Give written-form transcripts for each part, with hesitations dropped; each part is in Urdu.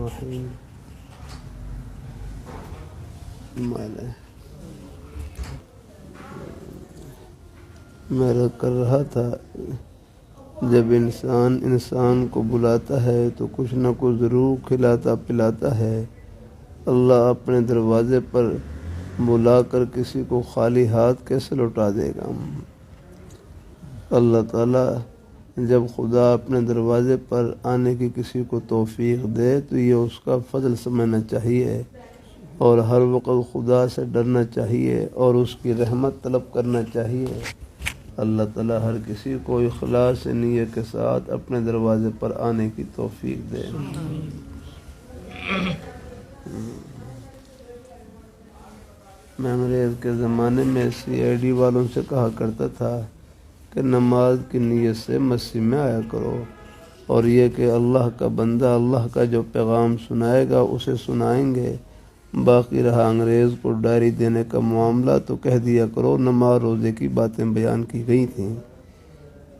الرحیم۔ میں کر رہا تھا جب انسان کو بلاتا ہے تو کچھ نہ کچھ ضرور کھلاتا پلاتا ہے۔ اللہ اپنے دروازے پر بلا کر کسی کو خالی ہاتھ کیسے لوٹا دے گا؟ اللہ تعالیٰ جب خدا اپنے دروازے پر آنے کی کسی کو توفیق دے تو یہ اس کا فضل سمجھنا چاہیے اور ہر وقت خدا سے ڈرنا چاہیے اور اس کی رحمت طلب کرنا چاہیے۔ اللہ تعالیٰ ہر کسی کو اخلاص نیت کے ساتھ اپنے دروازے پر آنے کی توفیق دے۔ میں انگریز کے زمانے میں CID والوں سے کہا کرتا تھا کہ نماز کی نیت سے مسجد میں آیا کرو، اور یہ کہ اللہ کا بندہ اللہ کا جو پیغام سنائے گا اسے سنائیں گے، باقی رہا انگریز کو ڈائری دینے کا معاملہ تو کہہ دیا کرو نماز روزے کی باتیں بیان کی گئی تھیں۔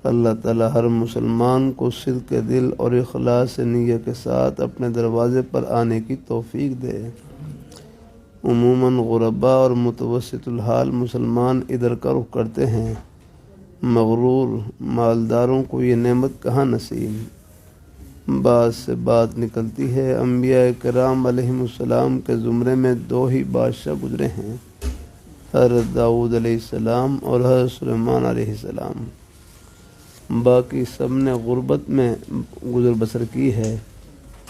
اللہ تعالیٰ ہر مسلمان کو صدق دل اور اخلاص نیت کے ساتھ اپنے دروازے پر آنے کی توفیق دے۔ عموماً غربا اور متوسط الحال مسلمان ادھر کا رخ کرتے ہیں، مغرور مالداروں کو یہ نعمت کہاں نصیب۔ بعض سے بات نکلتی ہے انبیاء کرام علیہم السلام کے زمرے میں 2 ہی بادشاہ گزرے ہیں، حضرت داؤد علیہ السلام اور حضرت سلیمان علیہ السلام، باقی سب نے غربت میں گزر بسر کی ہے۔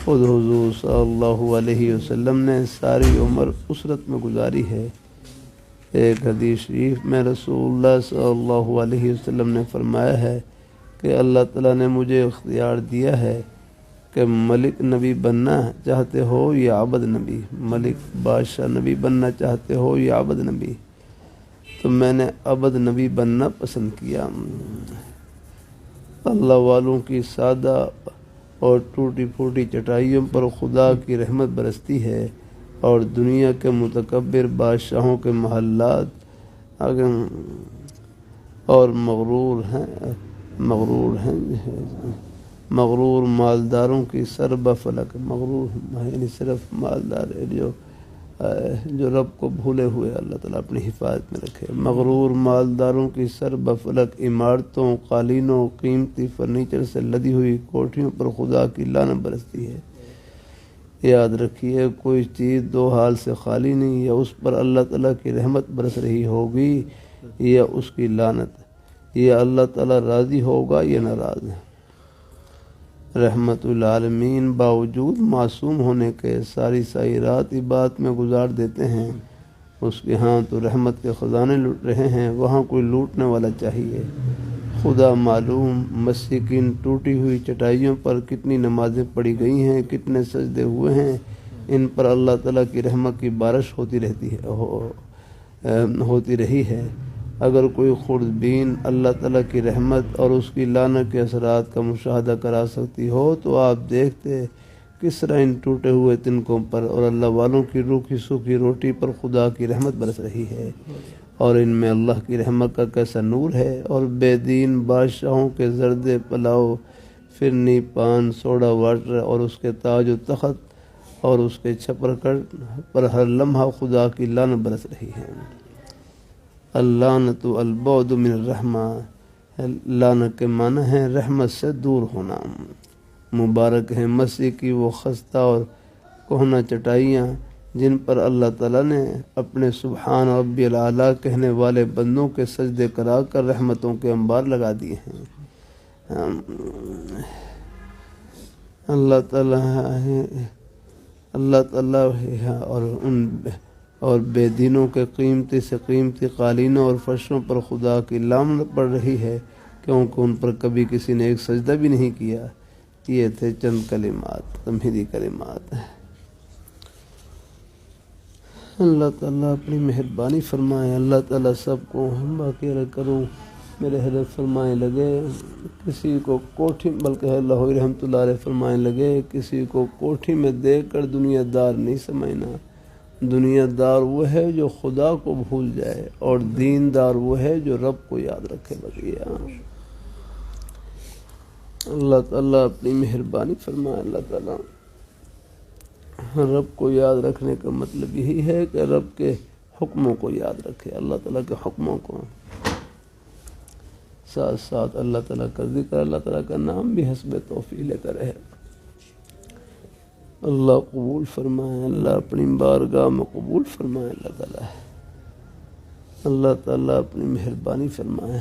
خود حضور صلی اللہ علیہ وسلم نے ساری عمر اسرت میں گزاری ہے۔ ایک حدیث شریف میں رسول اللہ صلی اللہ علیہ وسلم نے فرمایا ہے کہ اللہ تعالیٰ نے مجھے اختیار دیا ہے کہ ملک نبی بننا چاہتے ہو یا عبد نبی، ملک بادشاہ نبی بننا چاہتے ہو یا عبد نبی، تو میں نے عبد نبی بننا پسند کیا۔ اللہ والوں کی سادہ اور ٹوٹی پھوٹی چٹائیوں پر خدا کی رحمت برستی ہے، اور دنیا کے متکبر بادشاہوں کے محلات اور مغرور مالداروں کی سر بفلک، مغرور یعنی صرف مالدار جو رب کو بھولے ہوئے، اللہ تعالیٰ اپنی حفاظت میں رکھے۔ مغرور مالداروں کی سر بفلک عمارتوں، قالینوں، قیمتی فرنیچر سے لدی ہوئی کوٹھیوں پر خدا کی لعنت برستی ہے۔ یاد رکھیے کوئی چیز 2 حال سے خالی نہیں، یا اس پر اللہ تعالیٰ کی رحمت برس رہی ہوگی یا اس کی لعنت، یا اللہ تعالیٰ راضی ہوگا یا ناراض ہے۔ رحمت العالمین باوجود معصوم ہونے کے ساری رات عبادت میں گزار دیتے ہیں، اس کے ہاں تو رحمت کے خزانے لوٹ رہے ہیں، وہاں کوئی لوٹنے والا چاہیے۔ خدا معلوم مسجد کی ٹوٹی ہوئی چٹائیوں پر کتنی نمازیں پڑھی گئی ہیں، کتنے سجدے ہوئے ہیں، ان پر اللہ تعالیٰ کی رحمت کی بارش ہوتی رہی ہے۔ اگر کوئی خوردبین اللہ تعالیٰ کی رحمت اور اس کی لعنت کے اثرات کا مشاہدہ کرا سکتی ہو تو آپ دیکھتے کس طرح ان ٹوٹے ہوئے تنکوں پر اور اللہ والوں کی روکھی سوکھی روٹی پر خدا کی رحمت برس رہی ہے، اور ان میں اللہ کی رحمت کا کیسا نور ہے۔ اور بے دین بادشاہوں کے زردے پلاؤ، فرنی، پان، سوڈا واٹر اور اس کے تاج و تخت اور اس کے چھپر کٹ پر ہر لمحہ خدا کی لعنت برس رہی ہے۔ اللعنت البعد من الرحمہ، لعنت کے معنی ہے رحمت سے دور ہونا۔ مبارک ہے مسجد کی وہ خستہ اور کہنہ چٹائیاں جن پر اللہ تعالیٰ نے اپنے سبحان ربی العلیٰ کہنے والے بندوں کے سجدے کرا کر رحمتوں کے انبار لگا دیے ہیں۔ اللہ تعالیٰ اور بے دینوں کے قیمتی سے قیمتی قالینوں اور فرشوں پر خدا کی لعنت پڑ رہی ہے، کیونکہ ان پر کبھی کسی نے ایک سجدہ بھی نہیں کیا۔ یہ تھے چند کلمات، تمہیدی کلمات۔ اللہ تعالیٰ اپنی مہربانی فرمائے، اللہ تعالیٰ سب کو باقی کروں میرے حضرت فرمائے لگے کسی کو کوٹھی، بلکہ اللہ رحمۃ اللہ علیہ فرمائے لگے کسی کو کوٹھی میں دیکھ کر دنیا دار نہیں سمجھنا، دنیا دار وہ ہے جو خدا کو بھول جائے، اور دین دار وہ ہے جو رب کو یاد رکھے۔ بقیہ اللہ تعالیٰ اپنی مہربانی فرمائے، اللہ تعالیٰ رب کو یاد رکھنے کا مطلب یہی ہے کہ رب کے حکموں کو یاد رکھے، اللہ تعالیٰ کے حکموں کو، ساتھ ساتھ اللہ تعالیٰ کا ذکر، اللہ تعالیٰ کا نام بھی حسب توفیق لیتا رہے۔ اللہ قبول فرمائے، اللہ اپنی بارگاہ میں قبول فرمائے، اللہ تعالیٰ اپنی مہربانی فرمائے،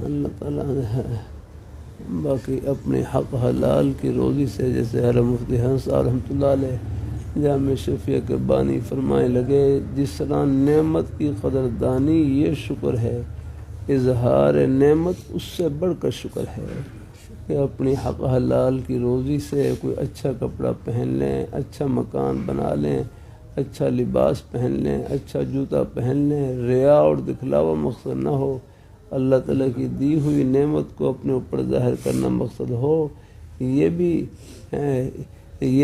اللہ تعالیٰ باقی اپنے حق حلال کی روزی سے، جیسے حضرت مفتی حسن صاحب رحمۃ اللہ علیہ جامع شفیع کے بانی فرمائے لگے، جس طرح نعمت کی قدردانی یہ شکر ہے، اظہار نعمت اس سے بڑھ کر شکر ہے کہ اپنی حق حلال کی روزی سے کوئی اچھا کپڑا پہن لیں، اچھا مکان بنا لیں، اچھا لباس پہن لیں، اچھا جوتا پہن لیں، ریا اور دکھلاوا مقصد نہ ہو، اللہ تعالیٰ کی دی ہوئی نعمت کو اپنے اوپر ظاہر کرنا مقصد ہو، یہ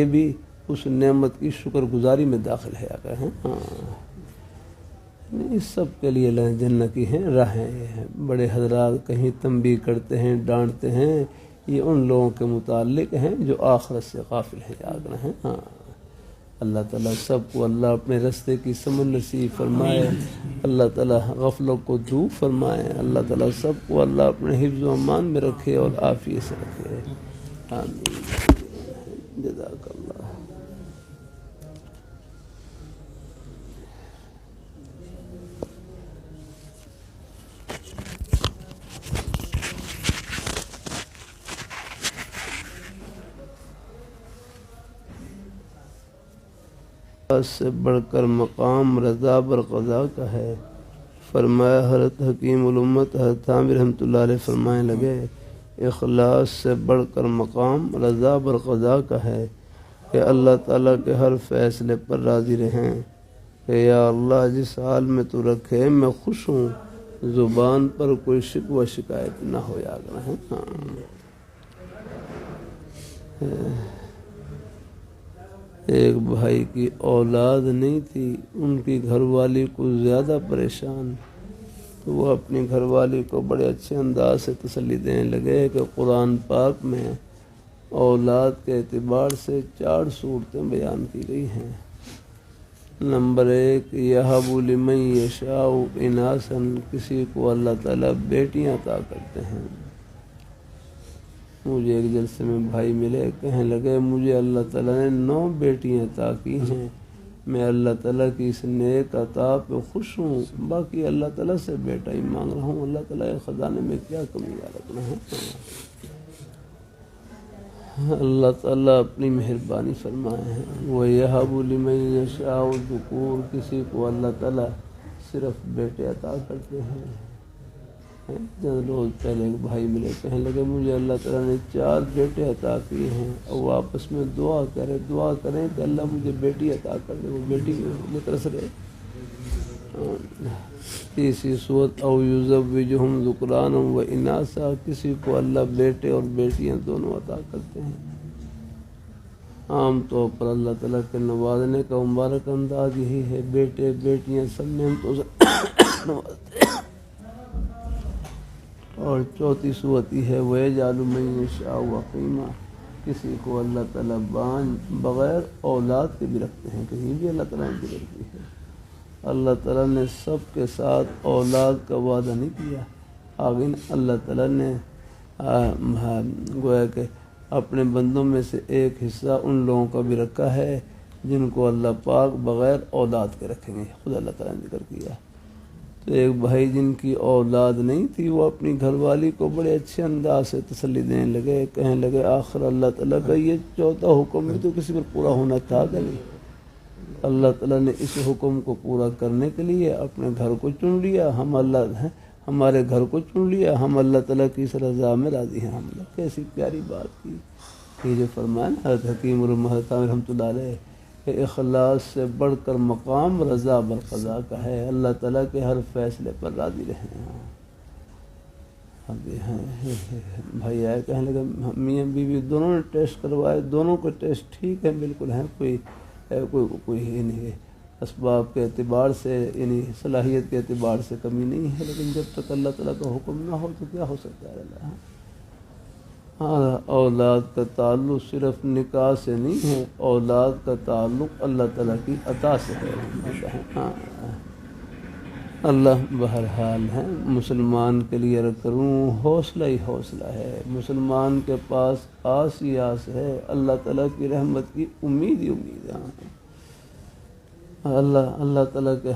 بھی اس نعمت کی شکر گزاری میں داخل ہے۔ ہاں، اس سب کے لیے جنت کی ہیں راہیں۔ بڑے حضرات کہیں تنبیہ کرتے ہیں، ڈانٹتے ہیں، یہ ان لوگوں کے متعلق ہیں جو آخرت سے غافل ہیں، یاد رہیں۔ ہاں، اللہ تعالیٰ سب کو اللہ اپنے رستے کی سمجھ نصیب فرمائے، اللہ تعالیٰ غفلوں کو دور فرمائے، اللہ تعالیٰ سب کو اللہ اپنے حفظ و امان میں رکھے اور عافیت سے رکھے، آمین، جزاک اللہ۔ سے بڑھ کر مقام رضا بر قضا کا ہے۔ فرمایا حضرت حکیم الامت حضرت عامر رحمۃ اللہ علیہ فرمائے لگے، اخلاص سے بڑھ کر مقام رضا بر قضا کا ہے کہ اللہ تعالیٰ کے ہر فیصلے پر راضی رہیں، کہ یا اللہ جس حال میں تو رکھے میں خوش ہوں، زبان پر کوئی شکوہ شکایت نہ ہو، یاد رہیں۔ ایک بھائی کی اولاد نہیں تھی، ان کی گھر والی کو زیادہ پریشان، تو وہ اپنی گھر والی کو بڑے اچھے انداز سے تسلی دینے لگے کہ قرآن پاک میں اولاد کے اعتبار سے 4 صورتیں بیان کی گئی ہیں۔ نمبر 1، یہب لمن یشاء اناثا، کسی کو اللہ تعالیٰ بیٹیاں عطا کرتے ہیں۔ مجھے ایک جلسے میں بھائی ملے، کہنے لگے مجھے اللہ تعالیٰ نے 9 بیٹیاں عطا کی ہیں، میں اللہ تعالیٰ کی اس نیک عطا پہ خوش ہوں، باقی اللہ تعالیٰ سے بیٹا ہی مانگ رہا ہوں، اللہ تعالیٰ کے خزانے میں کیا کمی رکھنا ہے۔ اللہ تعالیٰ اپنی مہربانی فرمائے ہیں، وَيَهَبُ لِمَن يَشَاءُ الذُّكُورَ، کسی کو اللہ تعالیٰ صرف بیٹے عطا کرتے ہیں۔ چند روز پہلے ایک بھائی ملے، کہنے لگے مجھے اللہ تعالیٰ نے 4 بیٹے عطا کیے ہیں، اور وہ آپس میں دعا کریں کہ اللہ مجھے بیٹی عطا کر دے، وہ بیٹی میں ترس رہے۔ تیسری صورت، او یزوجہم ذکرانا و اناثا، کسی کو اللہ بیٹے اور بیٹیاں دونوں عطا کرتے ہیں۔ عام طور پر اللہ تعالیٰ کے نوازنے کا مبارک انداز یہی ہے، بیٹے بیٹیاں سب نعمتوں سے نوازتے ہیں۔ اور چوتھی صورت یہ ہے، وَيَجْعَلُ مَن يَشَاءُ عَقِيمًا، کسی کو اللہ تعالیٰ بغیر اولاد کے بھی رکھتے ہیں، کہیں بھی اللہ تعالیٰ نے ذکر کی ہے۔ اللہ تعالیٰ نے سب کے ساتھ اولاد کا وعدہ نہیں کیا، آگے اللہ تعالیٰ نے گویا کہ اپنے بندوں میں سے ایک حصہ ان لوگوں کا بھی رکھا ہے جن کو اللہ پاک بغیر اولاد کے رکھیں گے، خود اللہ تعالیٰ نے ذکر کیا۔ تو ایک بھائی جن کی اولاد نہیں تھی، وہ اپنی گھر والی کو بڑے اچھے انداز سے تسلی دینے لگے، کہنے لگے آخر اللہ تعالیٰ کا یہ 4تھا حکم بھی تو کسی پر پورا ہونا تھا کہ نہیں؟ اللہ تعالیٰ نے اس حکم کو پورا کرنے کے لیے اپنے گھر کو چن لیا، ہمارے گھر کو چن لیا، ہم اللہ تعالیٰ کی اس رضا میں راضی ہیں۔ ہم لوگ کیسی پیاری بات کی، یہ جو فرمایا حضرت حکیم الامت رحمۃ اللہ علیہ کہ اخلاص سے بڑھ کر مقام رضا بر قضا کا ہے، اللہ تعالیٰ کے ہر فیصلے پر راضی رہیں۔ بھائی آئے، کہنے لگا میاں بیوی دونوں نے ٹیسٹ کروائے، دونوں کو ٹیسٹ ٹھیک ہے، بالکل ہیں، کوئی ہی نہیں ہے، اسباب کے اعتبار سے یعنی صلاحیت کے اعتبار سے کمی نہیں ہے، لیکن جب تک اللہ تعالیٰ کا حکم نہ ہو تو کیا ہو سکتا ہے اللہ۔ اولاد کا تعلق صرف نکاح سے نہیں ہے، اولاد کا تعلق اللہ تعالیٰ کی عطا سے ہے۔ ہاں اللہ بہرحال ہے، مسلمان کے لیے کروں حوصلہ ہی حوصلہ ہے، مسلمان کے پاس آس ہی آس ہے، اللہ تعالیٰ کی رحمت کی امید ہی امید ہے۔ اللہ تعالیٰ کے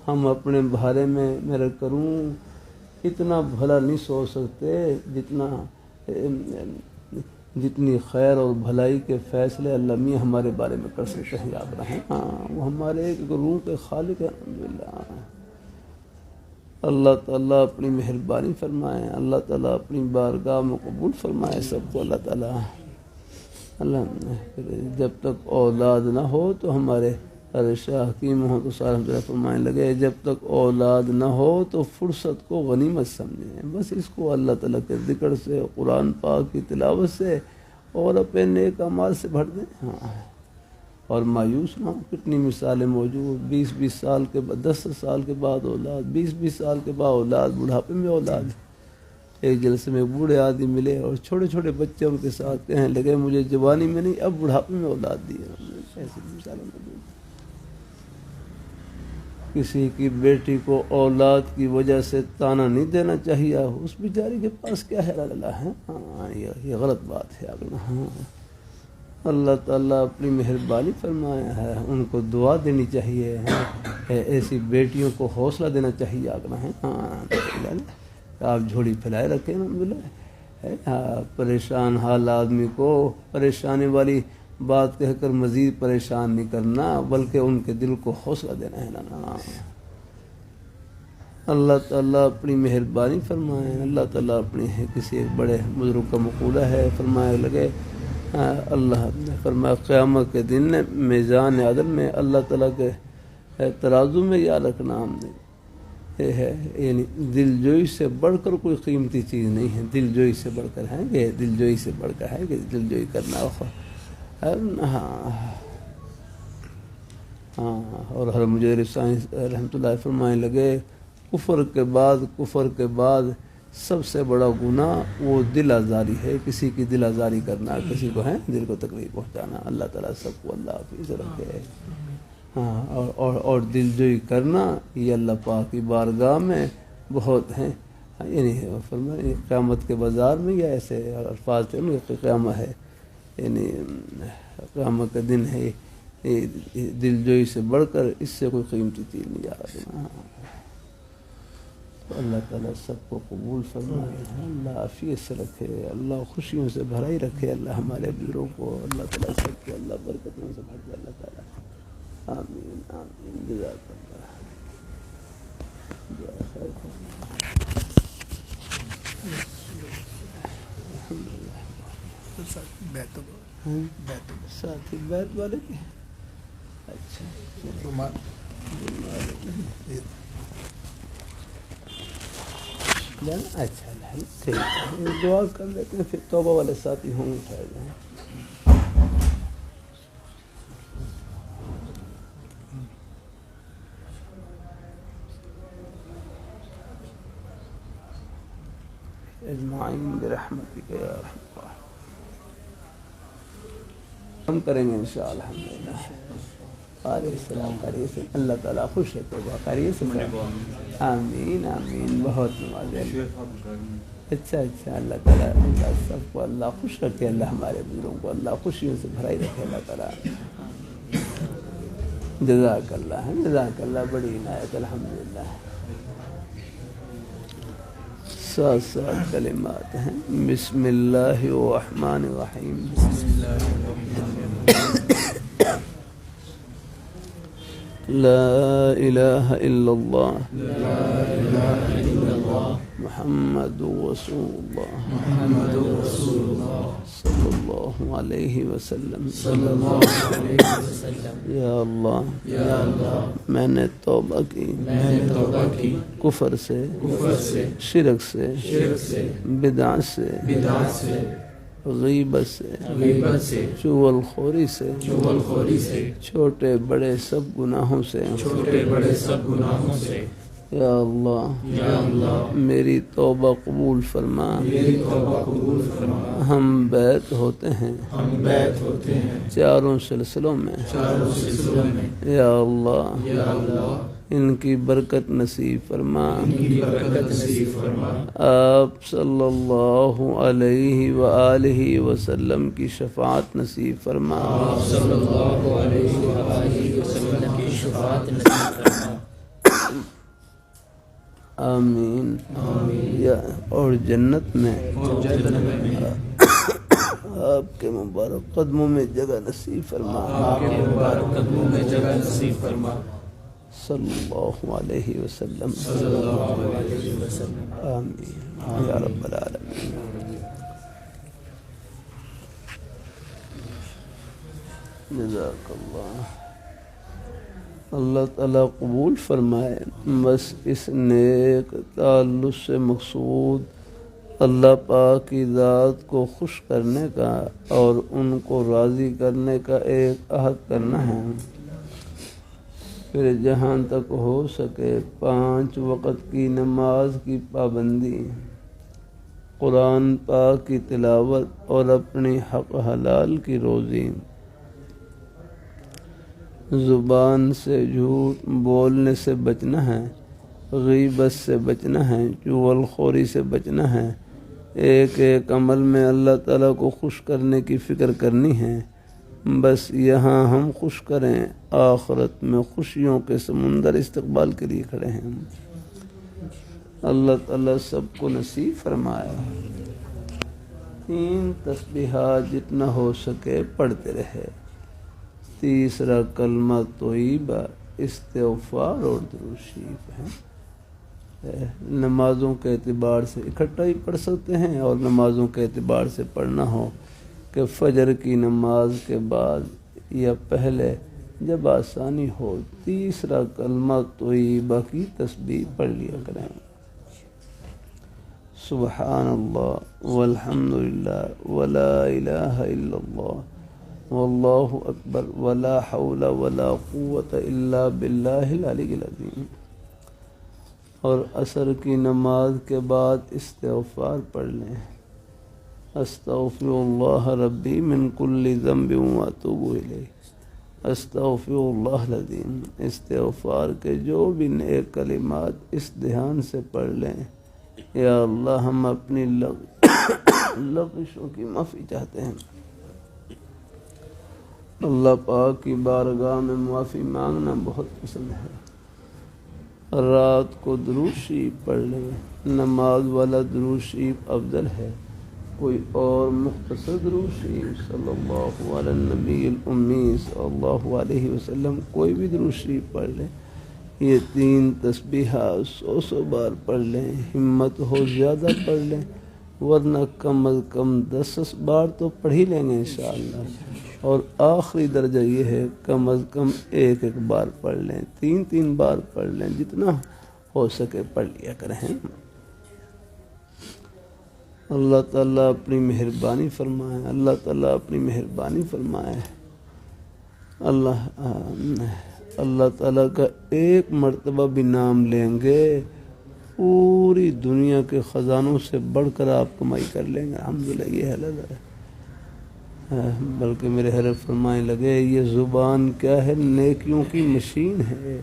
ہم اپنے بارے میں میرا کروں اتنا بھلا نہیں سوچ سکتے جتنی خیر اور بھلائی کے فیصلے اللہ میاں ہمارے بارے میں کر سکتے ہیں، یاد رہیں۔ ہاں وہ ہمارے ایک روح کے خالق ہیں، الحمدللہ۔ اللہ تعالیٰ اپنی مہربانی فرمائے، اللہ تعالیٰ اپنی بارگاہ میں قبول فرمائے سب کو اللہ تعالیٰ۔ جب تک اولاد نہ ہو تو ہمارے شاہ حکیم ہو تو سارا فرمانے لگے، جب تک اولاد نہ ہو تو فرصت کو غنیمت سمجھیں، بس اس کو اللہ تعالیٰ کے ذکر سے، قرآن پاک کی تلاوت سے اور اپنے نیک اعمال سے بھر دیں۔ ہاں اور مایوس نہ ہو، کتنی مثالیں موجود، 20 سال کے بعد، 10 سال کے بعد اولاد، 20 سال کے بعد اولاد، بڑھاپے میں اولاد۔ ایک جلسے میں بوڑھے آدمی ملے اور چھوٹے چھوٹے بچے ان کے ساتھ کہنے لگے مجھے جوانی میں نہیں اب بڑھاپے میں اولاد دی ہے۔ ایسی مثالیں موجود۔ کسی کی بیٹی کو اولاد کی وجہ سے تانا نہیں دینا چاہیے، اس بیچاری کے پاس کیا ہے اللہ ہے۔ ہاں یہ غلط بات ہے۔ ہاں اللہ تعالیٰ اپنی مہربانی فرمایا ہے، ان کو دعا دینی چاہیے، ایسی بیٹیوں کو حوصلہ دینا چاہیے۔ ہاں آپ جھولی پھیلائے رکھیں الحمدللہ۔ پریشان حال آدمی کو پریشانی والی بات کہہ کر مزید پریشان نہیں کرنا، بلکہ ان کے دل کو حوصلہ دینا ہے نا۔ اللہ تعالیٰ اپنی مہربانی فرمائے، اللہ تعالیٰ اپنی کسی ایک بڑے بزرگ کا مقولہ ہے، فرمائے لگے اللہ فرمایا قیامت کے دن میزان عدل میں اللہ تعالیٰ کے ترازو میں یاد رکھنا ہم نے ہے، یعنی دل جوئی سے بڑھ کر کوئی قیمتی چیز نہیں ہے، دل جوئی سے بڑھ کر ہے کہ دل جوئی سے بڑھ کر ہے کہ دل جوئی کرنا۔ ہاں اور ہر مجرب سائنس رحمۃ اللہ فرمانے لگے کفر کے بعد سب سے بڑا گناہ وہ دل آزاری ہے، کسی کی دل آزاری کرنا، کسی کو ہے دل کو تکلیف پہنچانا۔ اللہ تعالیٰ سب کو اللہ حافظ رکھے۔ ہاں اور دل جوئی کرنا یہ اللہ پاک کی بارگاہ میں بہت ہیں، یعنی فرمائے قیامت کے بازار میں یا ایسے الفاظ تھے ان کی قیامت ہے، یعنی قیامت کا دن ہے، دل جوئی سے بڑھ کر اس سے کوئی قیمتی چیز نہیں جا رہا۔ اللہ تعالیٰ سب کو قبول فرمائے، اللہ عافیت سے رکھے، اللہ خوشیوں سے بھرائی رکھے، اللہ ہمارے بزرگوں کو اللہ تعالیٰ سب کو اللہ برکتوں سے بھر دے اللہ تعالیٰ۔ آمین آمین جزاک اللہ۔ ساتھی بیت والے کی اچھا اچھا ٹھیک ہے، دعا کر لیتے ہیں، پھر توبہ والے ساتھی ہوں اٹھائے جائیں۔ اجمعین برحمتک یا رحمت اللہ۔ ہم کریں گے انشاءاللہ الحمدللہ۔ علیہ السلام قریب سے اللہ تعالیٰ خوش ہے، توبہ قریب سے آمین آمین۔ بہت نوازے اچھا اللہ تعالیٰ اللہ سب کو اللہ خوش رکھے، اللہ ہمارے بزرگوں کو اللہ خوشیوں سے بھرائی رکھے اللہ تعالیٰ۔ جزاک اللہ بڑی عنایت الحمدللہ۔ سات کلمات ہیں، بسم اللہ الرحمن الرحیم۔ لا الہ الا اللہ محمد رسول اللہ صلی اللہ علیہ وسلم۔ یا اللہ میں نے توبہ کی کفر سے، شرک سے، بدعت سے، غیبت سے، چغل خوری سے، چھوٹے بڑے سب گناہوں سے، یا اللہ میری توبہ قبول فرما، ہم بیعت ہوتے ہیں چاروں سلسلوں میں، یا اللہ ان کی برکت نصیب فرما، آپ صلی اللہ علیہ وآلہ وسلم کی شفاعت نصیب فرما، آمین۔ اور جنت میں آپ کے مبارک قدموں میں جگہ نصیب فرما، صلی اللہ علیہ وسلم، آمین یا رب العالمین۔ جزاک اللہ، اللہ تعالیٰ قبول فرمائے۔ بس اس نیک تعلق سے مقصود اللہ پاک کی ذات کو خوش کرنے کا اور ان کو راضی کرنے کا ایک عہد کرنا ہے۔ پھر جہاں تک ہو سکے 5 وقت کی نماز کی پابندی، قرآن پاک کی تلاوت اور اپنی حق حلال کی روزی، زبان سے جھوٹ بولنے سے بچنا ہے، غیبت سے بچنا ہے، چغل خوری سے بچنا ہے، ایک ایک عمل میں اللہ تعالیٰ کو خوش کرنے کی فکر کرنی ہے۔ بس یہاں ہم خوش کریں، آخرت میں خوشیوں کے سمندر استقبال کے لیے کھڑے ہیں۔ اللہ تعالیٰ سب کو نصیب فرمائے۔ 3 تسبیحات جتنا ہو سکے پڑھتے رہے۔ تیسرا کلمہ طیبہ، استغفار اور درود شریف ہے۔ نمازوں کے اعتبار سے اکٹھا ہی پڑھ سکتے ہیں، اور نمازوں کے اعتبار سے پڑھنا ہو کہ فجر کی نماز کے بعد یا پہلے جب آسانی ہو، تیسرا کلمہ طیبہ کی تسبیح پڑھ لیا کریں۔ سبحان اللہ والحمد للہ ولا الہ الا اللہ واللہ اکبر ولا حول ولا قوة الا باللہ العلی العظیم۔ اور عصر کی نماز کے بعد استغفار پڑھ لیں۔ استغفر اللہ ربی من کل ذنب واتوب الیہ، استغفر اللہ العظیم۔ استغفار کے جو بھی نیک کلمات اس دھیان سے پڑھ لیں، یا اللہ ہم اپنی لغزشوں کی معافی چاہتے ہیں۔ اللہ پاک کی بارگاہ میں معافی مانگنا بہت پسند ہے۔ رات کو درود شریف پڑھ لیں، نماز والا درود شریف افضل ہے۔ کوئی اور مختصر درود شریف صلی اللہ علی النبی الامی صلی اللہ علیہ وسلم، کوئی بھی درود شریف پڑھ لیں۔ یہ 3 تسبیحات 100 بار پڑھ لیں، ہمت ہو زیادہ پڑھ لیں، ورنہ کم از کم 10 بار تو پڑھ ہی لیں گے انشاءاللہ۔ اور آخری درجہ یہ ہے کم از کم 1 بار پڑھ لیں، 3 بار پڑھ لیں، جتنا ہو سکے پڑھ لیا کریں۔ اللہ تعالیٰ اپنی مہربانی فرمائے، اللہ تعالیٰ اپنی مہربانی فرمائے۔ اللہ تعالیٰ کا ایک مرتبہ بھی نام لیں گے، پوری دنیا کے خزانوں سے بڑھ کر آپ کمائی کر لیں گے۔ الحمدللہ یہ حالت ہے۔ بلکہ میرے حضرت فرمائے لگے، یہ زبان کیا ہے؟ نیکیوں کی مشین ہے،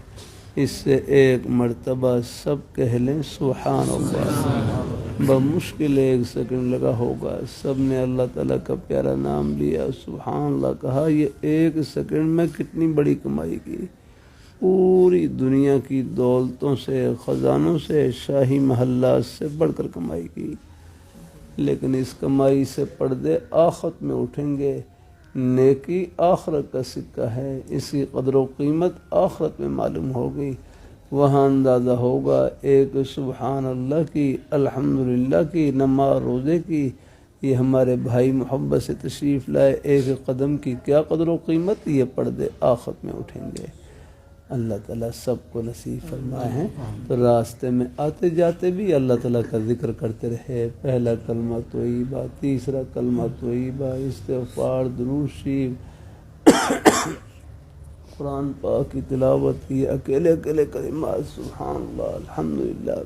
اس سے ایک مرتبہ سب کہہ لیں سبحان اللہ، بمشکل 1 سیکنڈ لگا ہوگا، سب نے اللہ تعالیٰ کا پیارا نام لیا، سبحان اللہ کہا، یہ 1 سیکنڈ میں کتنی بڑی کمائی کی، پوری دنیا کی دولتوں سے، خزانوں سے، شاہی محلات سے بڑھ کر کمائی کی۔ لیکن اس کمائی سے پردے آخرت میں اٹھیں گے۔ نیکی آخرت کا سکہ ہے، اس کی قدر و قیمت آخرت میں معلوم ہوگی۔ وہاں اندازہ ہوگا ایک سبحان اللہ کی، الحمدللہ کی، نماز روزے کی، یہ ہمارے بھائی محبت سے تشریف لائے، 1 قدم کی کیا قدر و قیمت، یہ پردے آخرت میں اٹھیں گے۔ اللہ تعالیٰ سب کو نصیب فرمائے ہیں۔ تو راستے میں آتے جاتے بھی اللہ تعالیٰ کا ذکر کرتے رہے۔ پہلا کلمہ طیبہ، تیسرا کلمہ طیبہ، استغفار، درود شریف، قرآن پاک کی تلاوت کی، اکیلے اکیلے کلمات سبحان اللہ الحمدللہ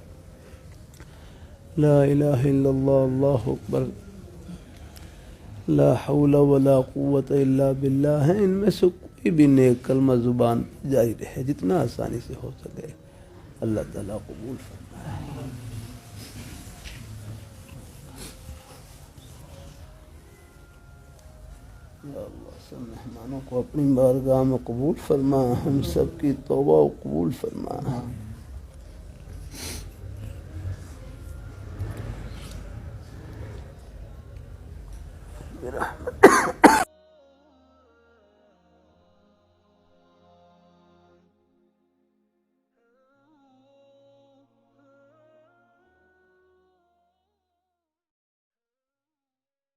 لا الہ الا اللہ اللہ اکبر لا حول ولا قوت الا باللہ ہیں، ان میں سے کوئی بھی نیک کلمہ زبان جاری رہے جتنا آسانی سے ہو سکے، اللہ تعالیٰ قبول فرمائے۔ یا اللہ سب مہمانوں کو اپنی بارگاہ میں قبول فرما، ہم سب کی توبہ و قبول فرما۔ برحمت